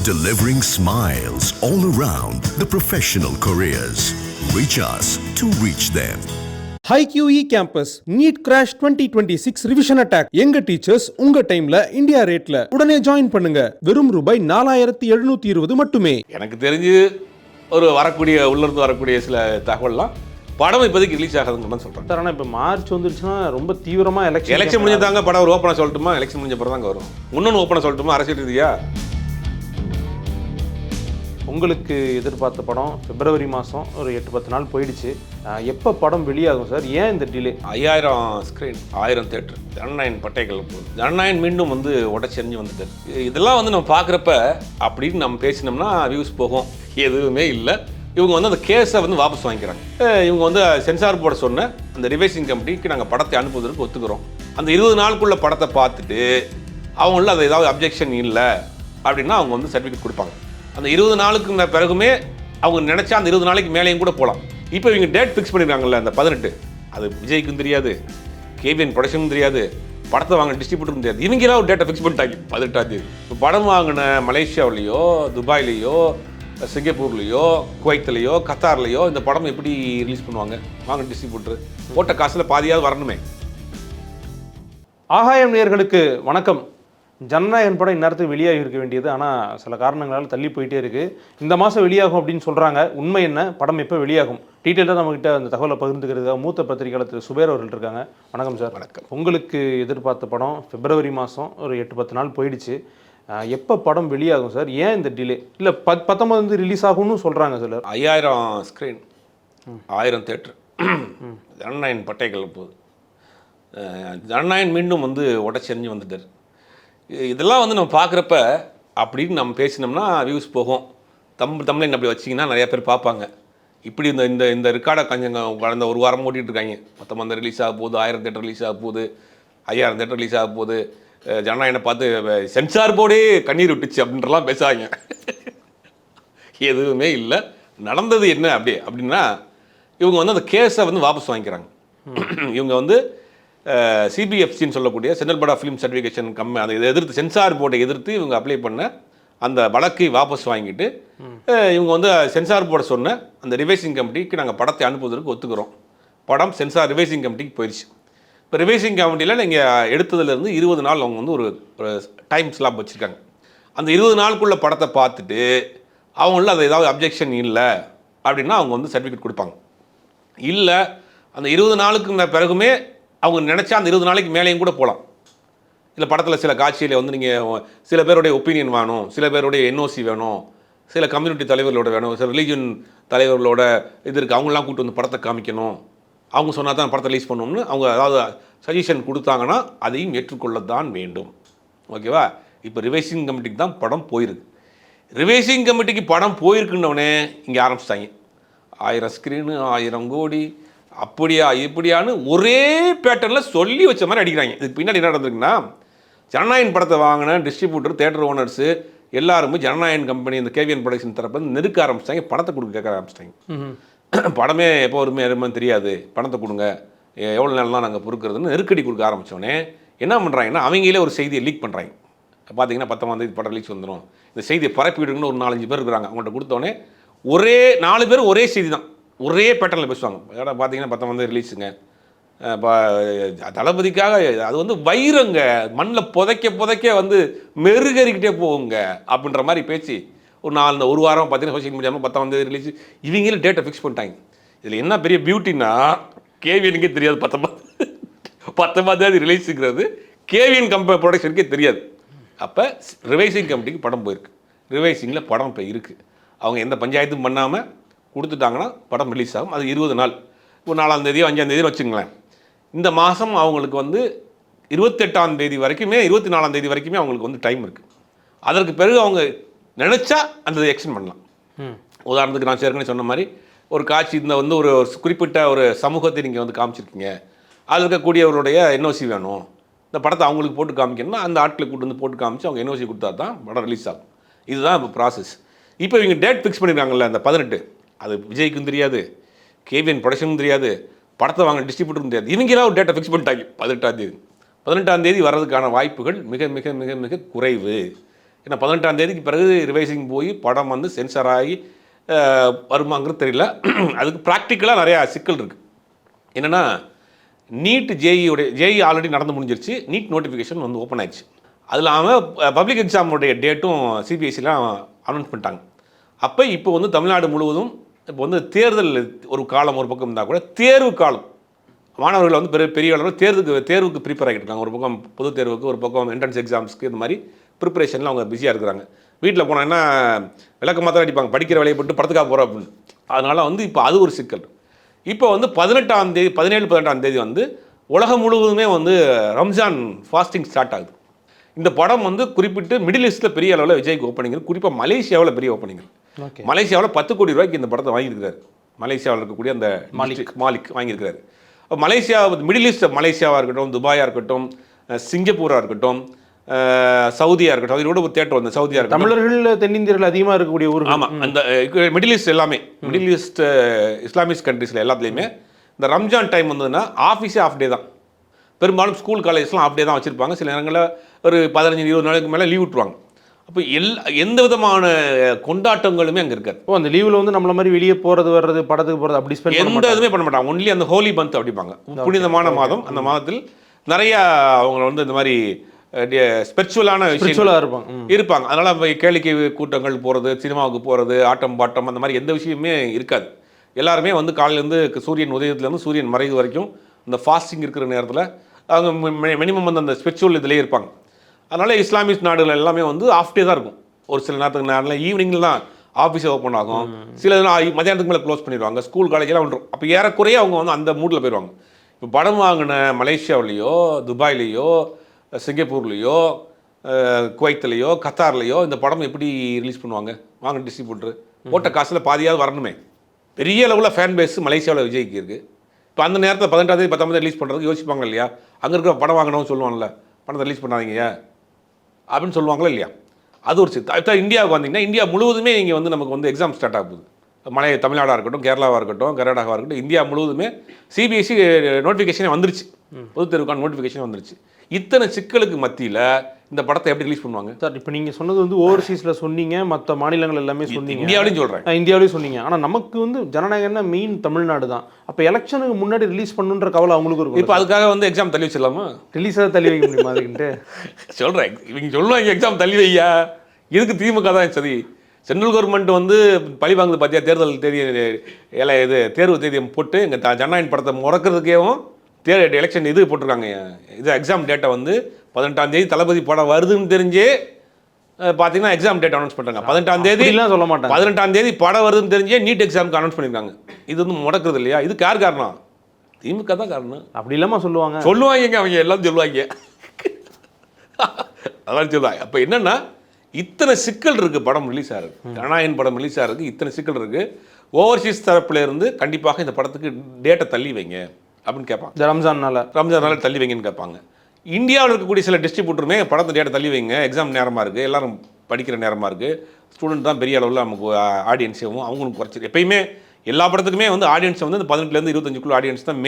delivering smiles all around the professional careers. Reach us to reach them. HiQE Campus NEET Crash 2026 revision attack. எங்க teachers உங்க டைம்ல India ரேட்ல. உடனே join பண்ணுங்க. வெறும் ரூபாய் 4720 மட்டுமே. எனக்கு தெரிஞ்சு ஒரு உள்ளிருந்து வரக்கூடிய சில தகவல்லாம் படம் இப்போதைக்கு ரிலீஸ் ஆகாதுங்க தான் சொல்கிறேன். ஆனால் இப்போ மார்ச் வந்துருச்சுன்னா ரொம்ப தீவிரமாக எலெக்ஷன் முடிஞ்சதாங்க படம் ஒரு ஓப்பனாக சொல்லட்டுமா? எலெக்ஷன் முடிஞ்ச படம் தாங்க வரும். இன்னொன்று ஓப்பனாக சொல்லட்டுமா? அரசியல் ரீதியா உங்களுக்கு எதிர்பார்த்த படம் பிப்ரவரி மாதம் ஒரு 8-10 நாள் போயிடுச்சு. எப்போ படம் வெளியாகும் சார்? ஏன் இந்த டிலே? 5000 ஸ்க்ரீன், 1000 தேட்டர், ஜனநாயகன் பட்டைகள் போகுது. ஜனநாயகன் மீண்டும் உடச்செறிஞ்சு வந்துட்டு இதெல்லாம் நம்ம பார்க்குறப்ப அப்படின்னு நம்ம பேசினோம்னா வியூஸ் போகும். எதுவுமே இல்லை. இவங்க அந்த கேஸை வாபஸ் வாங்கிக்கிறாங்க. இவங்க சென்சார் போர்டு சொன்ன அந்த ரிவைசிங் கமிட்டிக்கு நாங்கள் படத்தை அனுப்புவதற்கு ஒத்துக்கிறோம். அந்த 20 நாளுக்குள்ள படத்தை பார்த்துட்டு அவங்கள அது ஏதாவது அப்ஜெக்ஷன் இல்லை அப்படின்னா அவங்க சர்டிஃபிகேட் கொடுப்பாங்க. அந்த 20 நாளுக்கு பிறகுமே அவங்க நினச்சா அந்த 20 நாளைக்கு மேலேயும் கூட போகலாம். இப்போ இவங்க டேட் ஃபிக்ஸ் பண்ணியிருக்காங்கல்ல, அந்த 18, அது விஜய்க்கும் தெரியாது, கேவிஎன் ப்ரொடக்ஷனும் தெரியாது, படத்தை வாங்கின டிஸ்ட்ரிபியூட்டரும் தெரியாது. இவங்களாம் ஒரு டேட்டை ஃபிக்ஸ் பண்ணிட்டாங்க 18ஆம் தேதி. இப்போ படம் வாங்கின மலேசியாவிலையோ, துபாயிலையோ, சிங்கப்பூர்லேயோ, குவைத்லையோ, கத்தார்லையோ இந்த படம் எப்படி ரிலீஸ் பண்ணுவாங்க? வாங்க டிஸ்ட்ரிபியூட்டர் போட்ட காசில் பாதியாவது வரணுமே. ஆகாயம் நேயர்களுக்கு வணக்கம். ஜனநாயகன் படம் இந்நேரத்துக்கு வெளியாகி இருக்க வேண்டியது, ஆனால் சில காரணங்களால் தள்ளி போயிட்டே இருக்குது. இந்த மாதம் வெளியாகும் அப்படின்னு சொல்கிறாங்க. உண்மை என்ன? படம் எப்போ வெளியாகும்? டீட்டெயிலாக நம்மகிட்ட அந்த தகவலை பகிர்ந்துக்கிறதுக்காக மூத்த பத்திரிகையாளர் திரு சுபேர் அவர்கள் இருக்காங்க. வணக்கம் சார். வணக்கம். உங்களுக்கு எதிர்பார்த்த படம் பிப்ரவரி மாதம் ஒரு 8-10 நாள் போயிடுச்சு. எப்போ படம் வெளியாகும் சார்? ஏன் இந்த டிலே? இல்லை 19 ரிலீஸ் ஆகும்னு சொல்கிறாங்க சார். 5000 ஸ்க்ரீன், 1000 தேட்டர், ஜனநாயகன் பட்டைகள் போகுது. ஜனநாயகன் மீண்டும் உடச்செறிஞ்சு வந்துட்டார். இதெல்லாம் நம்ம பார்க்குறப்ப அப்படின்னு நம்ம பேசினோம்னா வியூஸ் போகும். தமிழன் அப்படி வச்சிங்கன்னா நிறையா பேர் பார்ப்பாங்க. இப்படி இந்த இந்த ரெக்கார்டை கொஞ்சம் கடந்த ஒரு வாரம் ஓட்டிகிட்டு இருக்காங்க. மொத்தம் ரிலீஸ் ஆக போகுது, 1000 தேட்டர் ரிலீஸ் ஆக போகுது, 5000 தேட்டர் ரிலீஸ் ஆக போகுது, ஜனநாயகனை பார்த்து சென்சார் போர்டே கண்ணீர் விட்டுச்சு அப்படின்றலாம் பேசுவாங்க. எதுவுமே இல்லை. நடந்தது என்ன அப்படின்னா இவங்க அந்த கேஸை வாபஸ் வாங்கிக்கிறாங்க. இவங்க சிபிஎஃப்சின்னு சொல்லக்கூடிய central board of film certification அதை எதிர்த்து, சென்சார் போர்டை எதிர்த்து இவங்க அப்ளை பண்ண அந்த வழக்கை வாபஸ் வாங்கிட்டு இவங்க சென்சார் போர்டை சொன்ன அந்த ரிவைசிங் கமிட்டிக்கு நாங்கள் படத்தை அனுப்புவதற்கு ஒத்துக்கிறோம். படம் சென்சார் ரிவைசிங் கமிட்டிக்கு போயிடுச்சு. இப்போ ரிவைசிங் கமிட்டியில் நீங்கள் எடுத்ததுலேருந்து 20 நாள் அவங்க ஒரு டைம் ஸ்லாப் வச்சுருக்காங்க. அந்த 20 நாளுக்குள்ள படத்தை பார்த்துட்டு அவங்கள அது ஏதாவது அப்ஜெக்ஷன் இல்லை அப்படின்னா அவங்க சர்டிஃபிகேட் கொடுப்பாங்க. இல்லை அந்த 20 நாளுக்கு பிறகுமே அவங்க நினச்சா அந்த 20 நாளைக்கு மேலேயும் கூட போகலாம். இல்லை படத்தில் சில காட்சியில் நீங்கள் சில பேருடைய ஒப்பீனியன் வேணும், சில பேருடைய என்ஓசி வேணும், சில கம்யூனிட்டி தலைவர்களோட வேணும், சில ரிலீஜன் தலைவர்களோட இது இருக்குது, அவங்களாம் கூப்பிட்டு படத்தை காமிக்கணும், அவங்க சொன்னால் தான் படத்தை ரிலீஸ் பண்ணணும்னு அவங்க அதாவது சஜஷன் கொடுத்தாங்கன்னா அதையும் ஏற்றுக்கொள்ளத்தான் வேண்டும். ஓகேவா? இப்போ ரிவைசிங் கமிட்டிக்கு தான் படம் போயிருக்கு. ரிவைசிங் கமிட்டிக்கு படம் போயிருக்குன்னொடனே இங்கே ஆரம்பிச்சிட்டாங்க. 1000 ஸ்க்ரீனு, 1000 கோடி, அப்படியா இப்படியான்னு ஒரே பேட்டர்னில் சொல்லி வச்ச மாதிரி அடிக்கிறாங்க. இதுக்கு பின்னாடி என்ன நடந்திருக்குன்னா, ஜனநாயகன் படத்தை வாங்கின டிஸ்ட்ரிபியூட்டர், தேட்டர் ஓனர்ஸு எல்லாருமே ஜனநாயகன் கம்பெனி, இந்த கேவிஎன் ப்ரொடக்ஷன் தரப்பு நெருக்க ஆரம்பிச்சிட்டாங்க. பணத்தை கொடுக்க கேட்க ஆரம்பிச்சிட்டாங்க. படமே எப்போ வருமே தெரியாது, பணத்தை கொடுங்க, எவ்வளோ நாள் தான் நாங்கள் பொறுக்கிறதுன்னு நெருக்கடி கொடுக்க ஆரம்பித்தோடனே என்ன பண்ணுறாங்கன்னா, அவங்களே ஒரு செய்தியை லீக் பண்ணுறாங்க. பார்த்தீங்கன்னா 19ஆம் தேதி படம் ரிலீஸ் வந்துடும், இந்த செய்தியை பரப்பிவிடுங்கன்னு ஒரு 4-5 பேர் இருக்கிறாங்க. அவங்கள்ட்ட கொடுத்தோடனே ஒரே 4 பேர் ஒரே செய்தி தான், ஒரே பேட்டர்னில் பேசுவாங்க. ஏன்னா பார்த்தீங்கன்னா 19 ரிலீஸுங்க, தளபதிக்காக அது வைரங்க, மண்ணில் புதைக்க மெருகறிக்கிட்டே போகுங்க அப்படின்ற மாதிரி பேச்சு ஒரு வாரம் பார்த்தீங்கன்னா சோசியல் மீடியாவில் 19 ரிலீஸ் இவங்களும் டேட்டை ஃபிக்ஸ் பண்ணிட்டாங்க. இதில் என்ன பெரிய பியூட்டின்னா, கேவிஎனுக்கே தெரியாது 19ஆம் தேதி ரிலீஸுங்கிறது கேவிஎன் ப்ரொடக்ஷனுக்கே தெரியாது. அப்போ ரிவைசிங் கமிட்டிக்கு படம் போயிருக்கு. ரிவைசிங்கில் படம் இப்போ இருக்குது. அவங்க எந்த பஞ்சாயத்தும் பண்ணாமல் கொடுத்துட்டாங்கன்னா படம் ரிலீஸ் ஆகும். அது 20 நாள். இப்போ 4ஆம் தேதியோ 5ஆம் தேதியோ வச்சுங்களேன். இந்த மாதம் அவங்களுக்கு 28ஆம் தேதி வரைக்குமே, 24ஆம் தேதி வரைக்குமே அவங்களுக்கு டைம் இருக்குது. அதற்கு பிறகு அவங்க நினச்சா அந்த எக்ஸ்டெண்ட் பண்ணலாம். உதாரணத்துக்கு நான் ஏற்கனவே சொன்ன மாதிரி ஒரு காட்சி இந்த ஒரு குறிப்பிட்ட ஒரு சமூகத்தை நீங்கள் காமிச்சிருக்கீங்க, அதில் இருக்கக்கூடியவருடைய என்ஓசி வேணும், இந்த படத்தை அவங்களுக்கு போட்டு காமிக்கணும்னா அந்த ஆட்களை கூட்டு போட்டு காமிச்சு அவங்க என்ஓசி கொடுத்தா தான் படம் ரிலீஸ் ஆகும். இதுதான் இப்போ ப்ராசஸ். இப்போ இவங்க டேட் ஃபிக்ஸ் பண்ணியிருக்காங்கல்ல, அந்த 18, அது விஜய்க்கும் தெரியாது, கேவிஎன் ப்ரொடக்ஷனும் தெரியாது, படத்தை வாங்கின டிஸ்ட்ரிபியூட்டரும் தெரியாது. இவங்களாம் ஒரு டேட்டை ஃபிக்ஸ் பண்ணிட்டாங்க 18ஆம் தேதி. 18ஆம் தேதி வர்றதுக்கான வாய்ப்புகள் மிக மிக மிக மிக குறைவு. ஏன்னா 18ஆம் தேதிக்கு பிறகு ரிவைசிங் போய் படம் வந்து சென்சார் ஆகி வருமாங்கிறது தெரியல. அதுக்கு ப்ராக்டிக்கலாக நிறையா சிக்கல் இருக்குது. என்னென்னா நீட் ஜேஇ ஆல்ரெடி நடந்து முடிஞ்சிருச்சு. நீட் நோட்டிஃபிகேஷன் வந்து ஓப்பன் ஆயிடுச்சு. அது இல்லாமல் பப்ளிக் எக்ஸாமுடைய டேட்டும் சிபிஎஸ்சிலாம் அனௌன்ஸ் பண்ணிட்டாங்க. அப்போ இப்போ வந்து தமிழ்நாடு முழுவதும் இப்போ வந்து தேர்தல் ஒரு காலம் ஒரு பக்கம் இருந்தால் கூட தேர்வு காலம் மாணவர்கள் வந்து பெரிய அளவில் தேர்வுக்கு ப்ரிப்பேர் ஆகிட்டு இருக்காங்க. ஒரு பக்கம் பொது தேர்வுக்கு, ஒரு பக்கம் என்ட்ரன்ஸ் எக்ஸாம்ஸ்க்கு, இந்த மாதிரி ப்ரிப்பரேஷனில் அவங்க பிஸியாக இருக்கிறாங்க. வீட்டில் போனாங்கன்னா விளக்கமாக தான் அடிப்பாங்க, படிக்கிற வேலையை போட்டு படத்துக்காக போகிறோம் அப்படின்னு. அதனால் வந்து இப்போ அது ஒரு சிக்கல். இப்போ வந்து 17-18ஆம் தேதி வந்து உலகம் முழுவதுமே வந்து ரம்ஜான் ஃபாஸ்டிங் ஸ்டார்ட் ஆகுது. இந்த படம் வந்து குறிப்பிட்டு மிடில் ஈஸ்ட்டில் பெரிய அளவில் விஜய்க்கு ஓப்பனிங், குறிப்பாக மலேசியாவில் பெரிய ஓப்பனிங். மலேசியாவில் 10 கோடி ரூபாய்க்கு இந்த படத்தை வாங்கியிருக்கிறாரு. மலேசியாவில் இருக்கக்கூடிய அந்த மாலிக் வாங்கியிருக்கிறாரு. மலேசியா, மிடில் ஈஸ்ட் மலேசியாவாக இருக்கட்டும், துபாயாக இருக்கட்டும், சிங்கப்பூராக இருக்கட்டும், சவுதியாக இருக்கட்டும், அதோட ஒரு தேட்டர் வந்து சவுதியாக இருக்கட்டும், தமிழர்கள் தென்னிந்தியர்கள் அதிகமாக இருக்கக்கூடிய ஊர். ஆமாம், அந்த மிடில் ஈஸ்ட் எல்லாமே, மிடில் ஈஸ்ட் இஸ்லாமிக் கண்ட்ரீஸில் எல்லாத்துலேயுமே இந்த ரம்ஜான் டைம் வந்ததுன்னா ஆஃபீஸே ஆஃப் டே தான். பெரும்பாலும் ஸ்கூல் காலேஜஸ்லாம் ஆஃப் டே தான் வச்சுருப்பாங்க. சில நேரங்களில் ஒரு 15-20 நாளுக்கு மேலே லீவ் விட்டுருவாங்க. அப்போ எந்த விதமான கொண்டாட்டங்களுமே அங்கே இருக்காது. அந்த லீவில் வந்து நம்மள மாதிரி வெளியே போகிறது வர்றது, படத்துக்கு போகிறது அப்படி எந்த இதுவுமே பண்ண மாட்டாங்க. ஒன்லி அந்த ஹோலி மந்த் அப்படிப்பாங்க, புனிதமான மாதம். அந்த மாதத்தில் நிறையா அவங்க வந்து இந்த மாதிரி ஸ்பிரிச்சுவலான விஷயங்களாக இருப்பாங்க. அதனால் கேளிக்கை கூட்டங்கள் போகிறது, சினிமாவுக்கு போகிறது, ஆட்டம் பாட்டம், அந்த மாதிரி எந்த விஷயமே இருக்காது. எல்லாருமே வந்து காலையிலேருந்து சூரியன் உதயத்துலேருந்து சூரியன் மறைவு வரைக்கும் இந்த ஃபாஸ்டிங் இருக்கிற நேரத்தில் அவங்க மினிமம் வந்து அந்த ஸ்பிரிச்சுவல் இதிலே இருப்பாங்க. அதனால் இஸ்லாமிக் நாடுகள் எல்லாமே வந்து ஆஃப் டே தான் இருக்கும். ஒரு சில நேரத்துக்கு ஈவினிங்கில் தான் ஆஃபீஸை ஓப்பன் ஆகும். சில மதியானத்துக்கு மேலே க்ளோஸ் பண்ணிடுவாங்க. ஸ்கூல் காலேஜெலாம் வந்துடும். அப்போ ஏறக்குறைய அவங்க வந்து அந்த மூடில் போயிடுவாங்க. இப்போ படம் வாங்கின மலேசியாவிலேயோ, துபாயிலேயோ, சிங்கப்பூர்லேயோ, குவைத்லேயோ, கத்தார்லேயோ இந்த படம் எப்படி ரிலீஸ் பண்ணுவாங்க? வாங்க டிஸ்ட்ரிபியூட்டர் போட்ட காசில் பாதியாவது வரணுமே. பெரிய அளவில் ஃபேன் பேஸ் மலேசியாவில் விஜய்க்கு இருக்குது. இப்போ அந்த நேரத்தில் 18ஆம் தேதி 19ஆம் தேதி ரிலீஸ் பண்ணுறதுக்கு யோசிப்பாங்க இல்லையா? அங்கே இருக்கிற படம் வாங்கினவங்க சொல்லுவாங்கல்ல, படத்தை ரிலீஸ் பண்ணாதீங்க அப்படின்னு சொல்லுவாங்களா இல்லையா? அது ஒரு சித்து. இந்தியாவுக்கு வந்தீங்கன்னா இந்தியா முழுவதுமே இங்கே வந்து நமக்கு வந்து எக்ஸாம் ஸ்டார்ட் ஆகுது. தமிழ்நாடாக இருக்கட்டும், கேரளாவாக இருக்கட்டும், கர்நாடகாவாக இருக்கட்டும், இந்தியா முழுவதுமே சிபிஎஸ்சி நோட்டிஃபிகேஷனே வந்துருச்சு. பொது தேர்வுக்கான நோட்டிஃபிகேஷன் வந்துருச்சு. இத்தனை சிக்கலுக்கு மத்தியில் இந்த படத்தை எப்படி ரிலீஸ் பண்ணுவாங்க சார்? இப்போ நீங்கள் சொன்னது வந்து ஓவர்சீஸில் சொன்னீங்க, மற்ற மாநிலங்கள் எல்லாமே சொன்னீங்க, இந்தியாவிலையும் சொல்கிறேன், இந்தியாவிலையும் சொன்னீங்க. ஆனால் நமக்கு வந்து ஜனநாயகம்னா மெயின் தமிழ்நாடு தான். அப்போ எலெக்ஷனுக்கு முன்னாடி ரிலீஸ் பண்ணுன்ற கவலை அவங்களுக்கு இருக்கும். இப்போ அதுக்காக வந்து எக்ஸாம் தள்ளி வச்சிடலாமா? ரிலீஸாக தள்ளி வைக்க முடியுமா அதுக்கிட்டு சொல்கிறேன். இவங்க சொல்லுவாங்க எக்ஸாம் தள்ளி வையா, இதுக்கு திமுக தான் சரி. சென்ட்ரல் கவர்மெண்ட் வந்து பழி வாங்குது பார்த்தியா, தேர்தல் தேதி தேர்வு தேதியை போட்டு எங்கள் ஜனநாயக படத்தை முடக்கிறதுக்கேவும் எலெக்ஷன் இது போட்டிருக்காங்க. இது எக்ஸாம் டேட்டை வந்து 18ஆம் தேதி தளபதி படம் வருதுன்னு தெரிஞ்சே பார்த்தீங்கன்னா எக்ஸாம் டேட் அனௌன்ஸ் பண்ணுறாங்க. 18ஆம் தேதி சொல்ல மாட்டாங்க, 18ஆம் தேதி படம் வருதுன்னு தெரிஞ்சே நீட் எக்ஸாமுக்கு அனௌன்ஸ் பண்ணியிருக்காங்க. இது வந்து முடக்கிறது இல்லையா? இதுக்கு யார் காரணம்? திமுக தான் காரணம். அப்படி இல்லாமல் சொல்லுவாங்க அவங்க எல்லாம் சொல்லுவாங்க, அதான் சொல்லுவாங்க. அப்போ என்னென்னா இத்தனை சிக்கல் இருக்குது. படம் ரிலீஸ் ஆகுது, ஜனநாயகன் படம் ரிலீஸ் ஆகுது, இத்தனை சிக்கல் இருக்குது. ஓவர்சீஸ் தரப்புல இருந்து கண்டிப்பாக இந்த படத்துக்கு டேட்டை தள்ளி வைங்க அப்படின்னு கேட்பாங்க. ரம்ஜானால தள்ளி வைங்கன்னு கேட்பாங்க. இந்தியாவில் இருக்கக்கூடிய சில டிஸ்ட்ரிபியூட்டருமே படத்தை டேட்டை தள்ளி வைங்க, எக்ஸாம் நேரமாக இருக்குது, எல்லாரும் படிக்கிற நேரமாக இருக்குது, ஸ்டூடெண்ட் தான் பெரிய அளவில் நமக்கு ஆடியன்ஸையும் அவங்களுக்கு குறைச்சி. எப்பயுமே எல்லா படத்துக்குமே வந்து ஆடியன்ஸ் வந்து 18லேருந்து 25 ஆடியன்ஸ் தான்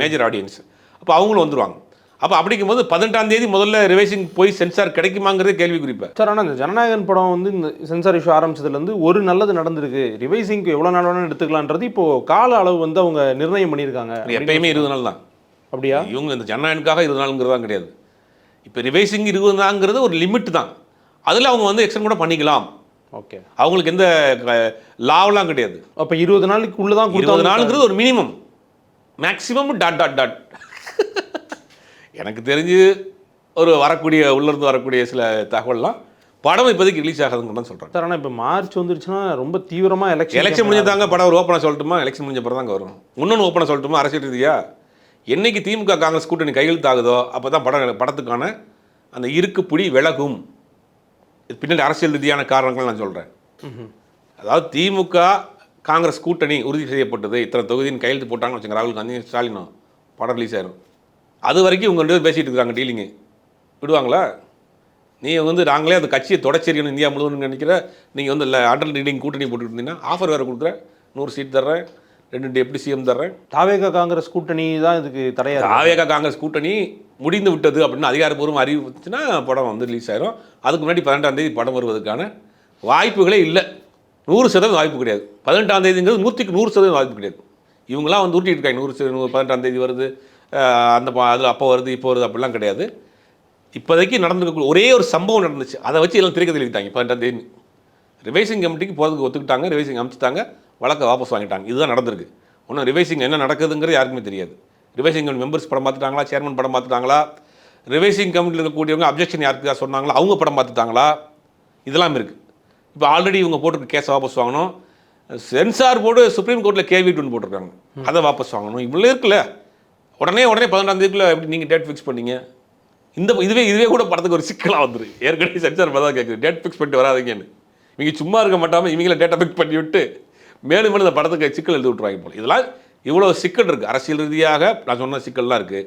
மேஜர் ஆடியன்ஸ். அப்போ அவங்களும் வந்துடுவாங்க. அப்போ அப்படிங்கும் போது 18ஆம் தேதி முதல்ல ரிவைசிங் போய் சென்சார் கிடைக்குமாங்கிறதே கேள்வி குறிப்பேன் சார். ஆனால் இந்த ஜனநாயகன் படம் வந்து இந்த சென்சார் இஷ்யூ ஆரம்பிச்சதுலேருந்து ஒரு நல்லது நடந்திருக்கு. ரிவைசிங்க்கு எவ்வளோ நாள் வேணாலும் எடுத்துக்கலான்றது இப்போ கால அளவு வந்து அவங்க நிர்ணயம் பண்ணியிருக்காங்க. எப்பயுமே 20 நாள் தான். அப்படியா? இவங்க இந்த ஜனநாயகனுக்காக 20 நாளுங்கிறதா கிடையாது. இப்போ ரிவைசிங் 20 நாளுங்கிறது ஒரு லிமிட் தான். அதில் அவங்க வந்து எக்ஸ்டெண்ட் கூட பண்ணிக்கலாம். ஓகே, அவங்களுக்கு எந்த லாவெலாம் கிடையாது. அப்போ 20 நாளுக்கு உள்ளே தான் 20 நாளுங்கிறது ஒரு மினிமம், மேக்ஸிமம் டாட். எனக்கு தெரிஞ்சு ஒரு உள்ளிருந்து வரக்கூடிய சில தகவல்லாம் படம் இப்போதைக்கு ரிலீஸ் ஆகாதுங்க தான் சொல்கிறேன் சார். ஆனால் இப்போ மார்ச் வந்துருச்சுன்னா ரொம்ப தீவிரமாக எலெக்ஷன் முடிஞ்சதாங்க. படம் ஒரு ஓப்பனாக சொல்லட்டுமா? எலெக்ஷன் முடிஞ்ச படம் தாங்க வரும். இன்னொன்று ஓப்பனாக சொல்லட்டுமா? அரசியல் ரீதியா என்னைக்கு திமுக காங்கிரஸ் கூட்டணி கையெழுத்தாகுதோ அப்போ தான் படத்துக்கான அந்த இருக்குப்பிடி விலகும். பின்னாடி அரசியல் ரீதியான காரணங்கள் நான் சொல்கிறேன். அதாவது திமுக காங்கிரஸ் கூட்டணி உறுதி செய்யப்பட்டது, இத்தனை தொகுதியின் கையெழுத்து போட்டாங்கன்னு வச்சுங்க, ராகுல் காந்தி ஸ்டாலினும், படம் ரிலீஸ் ஆயிரும். அது வரைக்கும் இவங்க 2 பேர் பேசிகிட்டு இருக்காங்க. டீலிங்கு விடுவாங்களா? நீங்கள் வந்து நாங்களே அந்த கட்சியை தொடச்செறியணும் இந்தியா முழுவதும் நினைக்கிற நீங்கள் வந்து இல்லை அண்டர் ரீடிங் கூட்டணி போட்டுட்டு இருந்தீங்கன்னா ஆஃபர் வேறு கொடுக்குறேன், 100 சீட் தர்றேன், 2 டெப்டி சிஎம் தர்றேன். தாவேகா காங்கிரஸ் கூட்டணி தான் இதுக்கு தடையாக. தாவேகா காங்கிரஸ் கூட்டணி முடிந்து விட்டது அப்படின்னு அதிகாரப்பூர்வம் அறிவிச்சுன்னா படம் வந்து ரிலீஸ் ஆயிரும். அதுக்கு முன்னாடி 18ஆம் தேதி படம் வருவதற்கான வாய்ப்புகளே இல்லை. 100% வாய்ப்பு கிடையாது. 18ஆம் தேதிங்கிறது 100% வாய்ப்பு கிடையாது. இவங்களாம் வந்து ஊட்டிட்டு இருக்காங்க 18ஆம் தேதி வருது, அந்த அதில் அப்போ வருது இப்போ வருது அப்படிலாம் கிடையாது. இப்போதைக்கு நடந்துருக்க ஒரே ஒரு சம்பவம் நடந்துச்சு, அதை வச்சு எல்லாம் திரைக்கதை எழுதிட்டாங்க. 18ஆம் தேதி ரிவைசிங் கமிட்டிக்கு போகிறதுக்கு ஒத்துக்கிட்டாங்க, ரிவைசிங் அனுப்பிச்சிட்டாங்க, வழக்கை வாபஸ் வாங்கிட்டாங்க. இதுதான் நடந்திருக்கு. ஒன்றும் ரிவைசிங் என்ன நடக்குதுங்கிறது யாருக்குமே தெரியாது. ரிவைசிங் கமிட்டி மெம்பர்ஸ் படம் பார்த்துட்டாங்களா, சேர்மன் படம் பார்த்துட்டாங்களா, ரிவைசிங் கமிட்டியில் இருக்கக்கூடியவங்க அப்ஜெக்ஷன் யாருக்கு சொன்னாங்களா, அவங்க படம் பார்த்துட்டாங்களா, இதெல்லாம் இருக்குது. இப்போ ஆல்ரெடி இவங்க போட்டிருக்க கேஸை வாபஸ் வாங்கணும். சென்சார் போர்டு சுப்ரீம் கோர்ட்டில் கேள்விட்டு ஒன்று போட்டிருக்காங்க, அதை வாபஸ் வாங்கணும். இவ்வளோ இருக்குல்ல, உடனே 18ஆம் தேதிக்குள்ளே எப்படி நீங்கள் டேட் ஃபிக்ஸ் பண்ணீங்க? இதுவே கூட படத்துக்கு ஒரு சிக்கலாக வந்துரு. ஏற்கனவே சென்சார் தான் கேட்குது, டேட் ஃபிக்ஸ் பண்ணிட்டு வராதிங்கன்னு. இவங்க சும்மா இருக்க மாட்டாமல் இவங்கள டேட்டா ஃபிக்ஸ் பண்ணி விட்டு மேலும் மேலும் இந்த படத்துக்கு சிக்கல் எழுதி விட்டுருவாங்க போல. இதெல்லாம் இவ்வளோ சிக்கல் இருக்குது. அரசியல் ரீதியாக நான் சொன்ன சிக்கல்லாம் இருக்குது,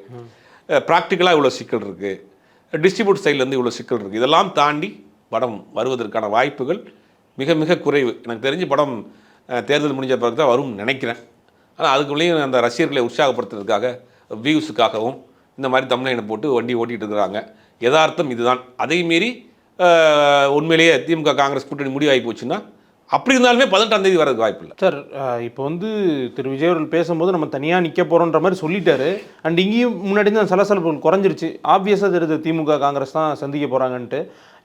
ப்ராக்டிக்கலாக இவ்வளோ சிக்கல் இருக்குது, டிஸ்ட்ரிபியூட் சைட்லேருந்து இவ்வளோ சிக்கல் இருக்குது. இதெல்லாம் தாண்டி படம் வருவதற்கான வாய்ப்புகள் மிக மிக குறைவு. எனக்கு தெரிஞ்சு படம் தேர்தல் முடிஞ்ச பிறகு தான் வரும்னு நினைக்கிறேன். ஆனால் அதுக்குள்ளேயும் அந்த ரசிகர்களை உற்சாகப்படுத்துறதுக்காக வியூஸுக்காகவும் இந்த மாதிரி தமிழ்நாடு போட்டு வண்டி ஓட்டிகிட்டு இருக்கிறாங்க. யதார்த்தம் இதுதான். அதை மீறி உண்மையிலேயே திமுக காங்கிரஸ் கூட்டணி முடிவாகி போச்சுன்னா அப்படி இருந்தாலுமே 18ஆம் தேதி வரதுக்கு வாய்ப்பு இல்லை சார். இப்போ வந்து திரு விஜய் அவர்கள் பேசும்போது நம்ம தனியாக நிற்க போகிறோன்ற மாதிரி சொல்லிட்டாரு. அண்ட் இங்கேயும் முன்னாடி தான் சலசலப்புகள் குறைஞ்சிருச்சு. ஆப்வியஸாக தெரியுது திமுக காங்கிரஸ் தான் சந்திக்க போகிறாங்கன்ட்டு.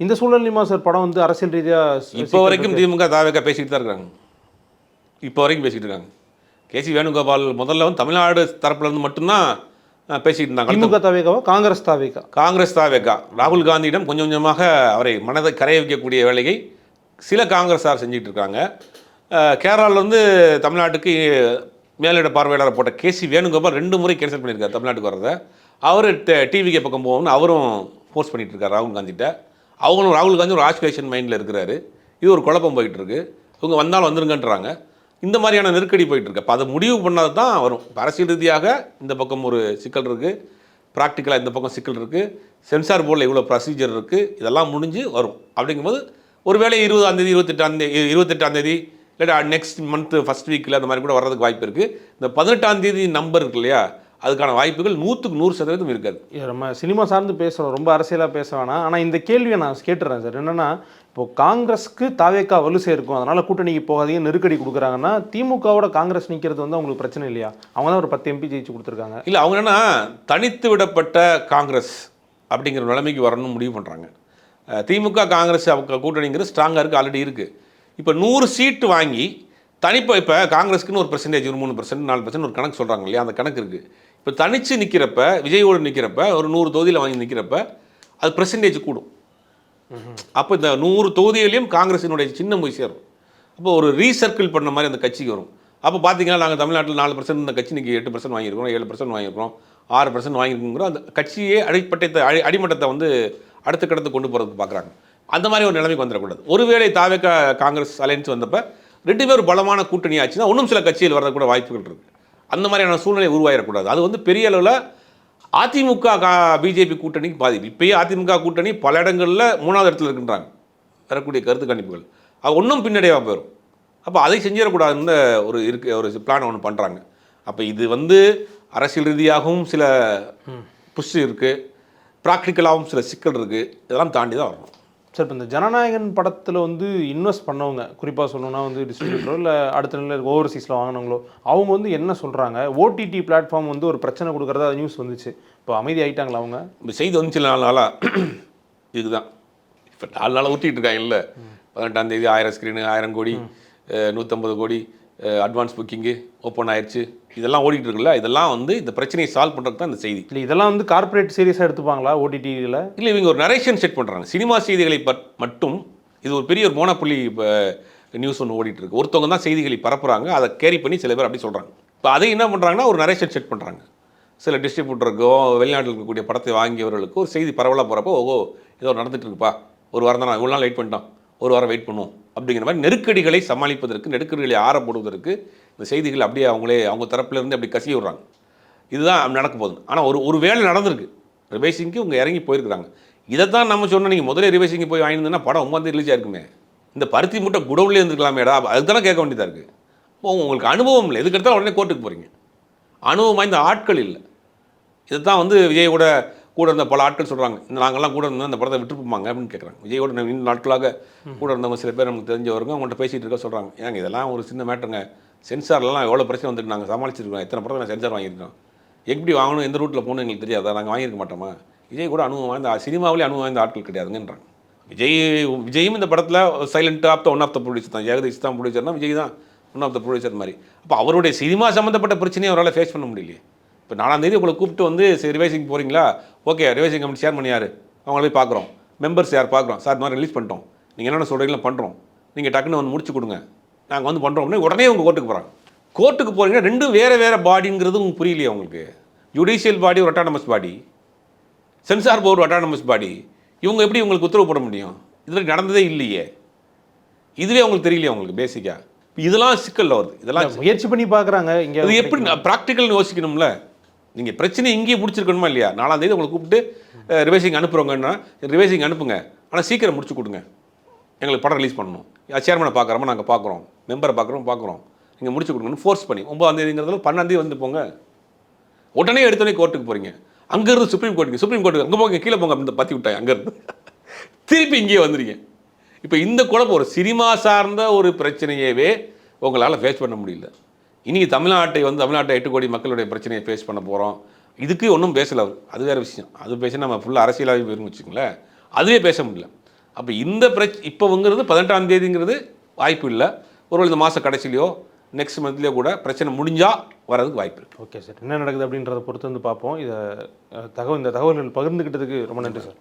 இந்த சூழல்லையுமா சார் படம் வந்து அரசியல் ரீதியாக இப்போ வரைக்கும் திமுக தாவேக பேசிக்கிட்டு தான் இருக்காங்க. இப்போ வரைக்கும் பேசிகிட்டு இருக்காங்க. கேசி வேணுகோபால் முதல்ல வந்து தமிழ்நாடு தரப்புலேருந்து மட்டும்தான் பேசிகிட்டு இருந்தாங்க. திமுக தாவேகாவா காங்கிரஸ் தாவேகா? காங்கிரஸ் தாவேகா. ராகுல் காந்தியிடம் கொஞ்சம் கொஞ்சமாக அவரை மனதை கரைய வைக்கக்கூடிய வேலையை சில காங்கிரஸார் செஞ்சுட்டு இருக்காங்க. கேரளாவிலேருந்து தமிழ்நாட்டுக்கு மேலிட பார்வையாளரை போட்ட கேசி வேணுகோபால் 2 முறை கேன்சல் பண்ணியிருக்காரு தமிழ்நாட்டுக்கு வர்றதை. அவர் டிவிக்கு பக்கம் போகணும்னு அவரும் ஃபோர்ஸ் பண்ணிகிட்டு இருக்காரு ராகுல் காந்திகிட்ட. அவங்களும் ராகுல் காந்தி ஒரு ஆஸ்பிரேஷன் மைண்டில் இருக்கிறாரு. இது ஒரு குழப்பம் போயிட்டுருக்கு. இவங்க வந்தாலும் வந்துருங்கன்றாங்க. இந்த மாதிரியான நெருக்கடி போயிட்டுருக்கு. அப்போ அதை முடிவு பண்ணது தான் வரும். அரசியல் ரீதியாக இந்த பக்கம் ஒரு சிக்கல் இருக்குது, ப்ராக்டிக்கலாக இந்த பக்கம் சிக்கல் இருக்குது, சென்சார் போர்டில் இவ்வளோ ப்ரொசீஜர் இருக்குது, இதெல்லாம் முடிஞ்சு வரும். அப்படிங்கும்போது ஒருவேளை 20ஆம் தேதி 28ஆம் தேதி இல்லாட்டா நெக்ஸ்ட் மந்த் ஃபஸ்ட் வீக்கில் அந்த மாதிரி கூட வர்றதுக்கு வாய்ப்பு இருக்குது. இந்த 18ஆம் தேதி நம்பர் இருக்கு இல்லையா, அதுக்கான வாய்ப்புகள் 100% இருக்காது. நம்ம சினிமா சார்ந்து பேசுகிறோம், ரொம்ப அரசியலாக பேச வேணாம். ஆனால் இந்த கேள்வியை நான் கேட்டுறேன் சார். என்னென்னா, இப்போ காங்கிரஸ்க்கு தாவேக்கா வலு சேர்க்கும், அதனால் கூட்டணிக்கு போகாதீங்க நெருக்கடி கொடுக்குறாங்கன்னா, திமுகவோட காங்கிரஸ் நிற்கிறது வந்து அவங்களுக்கு பிரச்சனை இல்லையா? அவங்க தான் ஒரு 10 MP ஜெயிச்சு கொடுத்துருக்காங்க. இல்லை, அவங்க என்னன்னா தனித்து விடப்பட்ட காங்கிரஸ் அப்படிங்கிற நிலைமைக்கு வரணும்னு முடிவு பண்ணுறாங்க. திமுக காங்கிரஸ் கூட்டணிங்கிறது ஸ்ட்ராங்காக இருக்குது, ஆல்ரெடி இருக்குது. இப்போ 100 சீட்டு வாங்கி இப்போ காங்கிரஸுக்குன்னு ஒரு பெர்சன்டேஜ், ஒரு 3%, 4% ஒரு கணக்கு சொல்கிறாங்க இல்லையா, அந்த கணக்கு இருக்குது. இப்போ தனித்து நிற்கிறப்ப, விஜயோடு நிற்கிறப்ப, ஒரு 100 தொகுதியில் வாங்கி நிற்கிறப்ப அது பெர்சன்டேஜ் கூடும். அப்போ இந்த 100 தொகுதியிலையும் காங்கிரஸினுடைய சின்னம் போய் சேரும். அப்போ ஒரு ரீசர்க்கிள் பண்ண மாதிரி அந்த கட்சிக்கு வரும். அப்போ பார்த்தீங்கன்னா நாங்கள் தமிழ்நாட்டில் 4% இந்த கட்சி இன்றைக்கி 8% வாங்கியிருக்கிறோம், 7% வாங்கியிருக்கிறோம், 6% வாங்கியிருக்கோங்கிற அந்த கட்சியே அடிமட்டத்தை வந்து அடுத்த கடத்து கொண்டு போகிறதுக்கு பார்க்குறாங்க. அந்த மாதிரி ஒரு நிலைமைக்கு வந்துடக்கூடாது. ஒருவேளை தாவேக காங்கிரஸ் அலையன்ஸ் வந்தப்போ 2 பேர் பலமான கூட்டணி ஆச்சுன்னா இன்னும் சில கட்சியில் வர்றது கூட வாய்ப்புகள் இருக்குது. அந்த மாதிரியான சூழ்நிலை உருவாயிடக்கூடாது. அது வந்து பெரிய அளவில் அதிமுக பிஜேபி கூட்டணிக்கு பாதிப்பு. இப்போயே அதிமுக கூட்டணி பல இடங்களில் 3வது இடத்துல இருக்கின்றாங்க வரக்கூடிய கருத்து கணிப்புகள். அது ஒன்றும் பின்னடைவாக போயிடும். அப்போ அதை செஞ்சிடக்கூடாதுன்னு ஒரு பிளான் ஒன்று பண்ணுறாங்க. அப்போ இது வந்து அரசியல் ரீதியாகவும் சில புஷ் இருக்குது, ப்ராக்டிக்கலாகவும் சில சிக்கல் இருக்குது. இதெல்லாம் தாண்டி தான் வரணும் சார். இப்போ இந்த ஜனநாயகன் படத்தில் வந்து இன்வெஸ்ட் பண்ணவங்க, குறிப்பாக சொல்லணும்னா வந்து டிஸ்ட்ரிபியூட்டரோ இல்லை அடுத்த நிலையில் ஓவர்சீஸில் வாங்கினவங்களோ, அவங்க வந்து என்ன சொல்கிறாங்க? ஓடிடி பிளாட்ஃபார்ம் வந்து ஒரு பிரச்சனை கொடுக்குறதா நியூஸ் வந்துச்சு. இப்போ அமைதி ஆகிட்டாங்களா அவங்க? இப்போ செய்தி வந்துச்சு 4 நாளாக. இதுதான் இப்போ 4 நாளாக ஊற்றிட்டு இருக்காங்க. இல்லை 18ஆம் தேதி 1000 ஸ்க்ரீனு, 1000 கோடி, 150 கோடி அட்வான்ஸ் புக்கிங்கு ஓப்பன் ஆயிடுச்சு, இதெல்லாம் ஓடிட்டு இருக்குல்ல. இதெல்லாம் வந்து இந்த பிரச்சனையை சால்வ் பண்ணுறது தான் இந்த செய்தி. இல்லை, இதெல்லாம் வந்து கார்பரேட் சீரியஸாக எடுத்துப்பாங்களா ஓடிடியில்? இல்லை, இவங்க ஒரு நரேஷன் செட் பண்ணுறாங்க. சினிமா செய்திகளை மட்டும் இது ஒரு பெரிய ஒரு மோனோபொலி இப்போ நியூஸ் ஒன்று ஓடிட்டு இருக்கு. ஒருத்தவங்க தான் செய்திகளை பரப்புகிறாங்க, அதை கேரி பண்ணி சில பேர் அப்படி சொல்கிறாங்க. இப்போ அதை என்ன பண்ணுறாங்கன்னா ஒரு நரேஷன் செட் பண்ணுறாங்க. சில டிஸ்ட்ரிபியூட்டருக்கோ வெளிநாட்டில் இருக்கக்கூடிய படத்தை வாங்கியவர்களுக்கு ஒரு செய்தி பரவலாக போகிறப்போ, ஓஹோ ஏதோ நடந்துட்டு இருக்குப்பா, ஒரு வாரம் தான், இவ்வளோ நாள் வெயிட் பண்ணிட்டோம், ஒரு வாரம் வெயிட் பண்ணுவோம் அப்படிங்கிற மாதிரி நெருக்கடிகளை சமாளிப்பதற்கு, நெருக்கடிகளை ஆறப்படுவதற்கு இந்த செய்திகள் அப்படியே அவங்க தரப்புலேருந்து அப்படி கசிய விடுறாங்க. இதுதான் நடக்க போகுது. ஆனால் ஒரு வேலை நடந்திருக்கு. ரிவைசிங்க்கு இவங்க இறங்கி போயிருக்கிறாங்க. இதை தான் நம்ம சொன்னோம், நீங்கள் முதலே ரிவைசிங்கு போய் வாங்கியிருந்தேன்னா படம் 9 ரிலீஸ் ஆயிருக்குமே, இந்த பருத்தி மூட்டை குடவுலேயே இருந்துருக்கலாமேடா, அதுக்கு தானே கேட்க வேண்டியதாக இருக்குது. உங்களுக்கு அனுபவம் இல்லை, எதுக்கு எடுத்தாலும் உடனே கோர்ட்டுக்கு போகிறீங்க. அனுபவம் வாய்ந்த ஆட்கள் இல்லை. இதை தான் வந்து விஜயோட கூட இருந்த பல ஆட்கள் சொல்கிறாங்க, இந்த நாங்கள்லாம் கூட இருந்தால் அந்த படத்தை விட்டுருப்போமாங்க அப்படின்னு கேட்குறாங்க. விஜயோட நீண்ட நாட்களாக கூட இருந்தவங்க சில பேர் நமக்கு தெரிஞ்சவங்க அவங்கள்ட்ட பேசிகிட்டு இருக்க சொல்கிறாங்க, ஏங்க இதெல்லாம் ஒரு சின்ன மேட்டருங்க, சென்சார்லாம் எவ்வளோ பிரச்சனை வந்துட்டு நாங்கள் சமாளிச்சிருக்கோம், எத்தனை படத்தை நான் சென்சார் வாங்கியிருக்கோம், எப்படி வாங்கணும் எந்த ரூட்டில் போகணும் எங்களுக்கு தெரியாதா, நாங்கள் வாங்கியிருக்க மாட்டோமா. விஜய் கூட அனுபவம் வாய்ந்த சினிமாவிலே அனுபவம் வாய்ந்த ஆட்கள் கிடையாதுங்கன்றாங்க. விஜயும் இந்த படத்தில் silent of the one of the producer தான், ஜெகதீஷ் தான் ப்ரொடியூசர்னா விஜய் தான் ஒன் ஆஃப் த ப்ரொடியூசர் மாதிரி. அப்போ அவருடைய சினிமா சம்மந்தப்பட்ட பிரச்சனையை அவரால் ஃபேஸ் பண்ண முடியலையே. இப்போ 4ஆம் தேதி உங்களை கூப்பிட்டு வந்து சரி ரிவைசிங் போகிறீங்களா, ஓகே ரிவைசிங் கமிட்டி சேர்மன் யார், அவங்கள போய் பார்க்குறோம், மெம்பர்ஸ் யார் பார்க்குறோம், சார் இந்த மாதிரி ரிலீஸ் பண்ணிட்டோம், நீங்கள் என்னென்ன சொல்கிறீங்களோ பண்ணுறோம், நீங்கள் டக்குன்னு வந்து முடிச்சு கொடுங்க, நாங்கள் வந்து பண்ணுறோம் அப்படின்னு உடனே உங்கள் கோர்ட்டுக்கு போகிறாங்க. கோர்ட்டுக்கு போகிறீங்கன்னா ரெண்டும் வேறு பாடிங்கிறது உங்களுக்கு புரியலையே உங்களுக்கு. ஜுடிஷியல் பாடி ஒரு அட்டானமஸ் பாடி, சென்சார் போர்டு அட்டானமஸ் பாடி, இவங்க எப்படி உங்களுக்கு உத்தரவு போட முடியும்? இதில் நடந்ததே இல்லையே, இதுவே உங்களுக்கு தெரியலையே உங்களுக்கு பேசிக்காக. இதெல்லாம் சிக்கல்ல வருது. இதெல்லாம் முயற்சி பண்ணி பார்க்குறாங்க. இங்கே இது எப்படி ப்ராக்டிக்கல்னு யோசிக்கணும்ல. நீங்கள் பிரச்சனை இங்கேயே பிடிச்சிருக்கணுமா இல்லையா? 4ஆம் தேதி உங்களை கூப்பிட்டு ரிவைசிங் அனுப்புகிறவங்கன்னா ரிவைசிங் அனுப்புங்க, ஆனால் சீக்கிரம் முடிச்சு கொடுங்க, எங்களுக்கு படம் ரிலீஸ் பண்ணணும், சேர்மனை பார்க்குறோமா நாங்கள் பார்க்குறோம், மெம்பரை பார்க்குறோம், நீங்கள் முடிச்சு கொடுங்கன்னு ஃபோர்ஸ் பண்ணி 9ஆம் தேதிங்கிறதுல 12ஆம் தேதி வந்து போங்க. உடனே எடுத்தோடனே கோர்ட்டுக்கு போகிறீங்க, அங்கேருந்து சுப்ரீம் கோர்ட்டுக்கு அங்கே போங்க, கீழே போங்க அப்படின்னு பற்றி விட்டாங்க, அங்கேருந்து திருப்பி இங்கேயே வந்துடுங்க. இப்போ இந்த குழப்பம் ஒரு சினிமா சார்ந்த ஒரு பிரச்சனையவே உங்களால் ஃபேஸ் பண்ண முடியல. இன்றைக்கி தமிழ்நாட்டை 8 கோடி மக்களுடைய பிரச்சனையை ஃபேஸ் பண்ண போகிறோம். இதுக்கு ஒன்றும் பேசலை அவர், அது வேறு விஷயம். அது பேச நம்ம ஃபுல்லாக அரசியலாகவே போயிருந்து வச்சுக்கோங்களேன், அதுவே பேச முடியல. அப்போ இந்த இப்போங்கிறது 18ஆம் தேதிங்கிறது வாய்ப்பு இல்லை. ஒருவேளை இந்த மாத கடைசிலையோ நெக்ஸ்ட் மந்த்லேயோ கூட பிரச்சனை முடிஞ்சால் வரதுக்கு வாய்ப்பு இருக்குது. ஓகே சார், என்ன நடக்குது அப்படின்றத பொறுத்து வந்து பார்ப்போம். இந்த தகவல்கள் பகிர்ந்துக்கிட்டதுக்கு ரொம்ப நன்றி sir.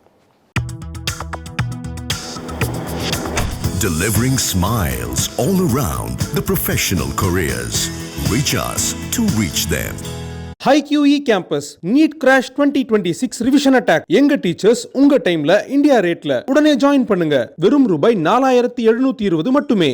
Delivering smiles all around, the professional careers. Reach us to reach them. HiQE Campus Neat Crash 2026 Revision Attack. எங்க டீச்சர்ஸ் உங்க டைம்ல இந்தியா ரேட்ல உடனே ஜாயின் பண்ணுங்க. வெறும் ரூபாய் 4720 மட்டுமே.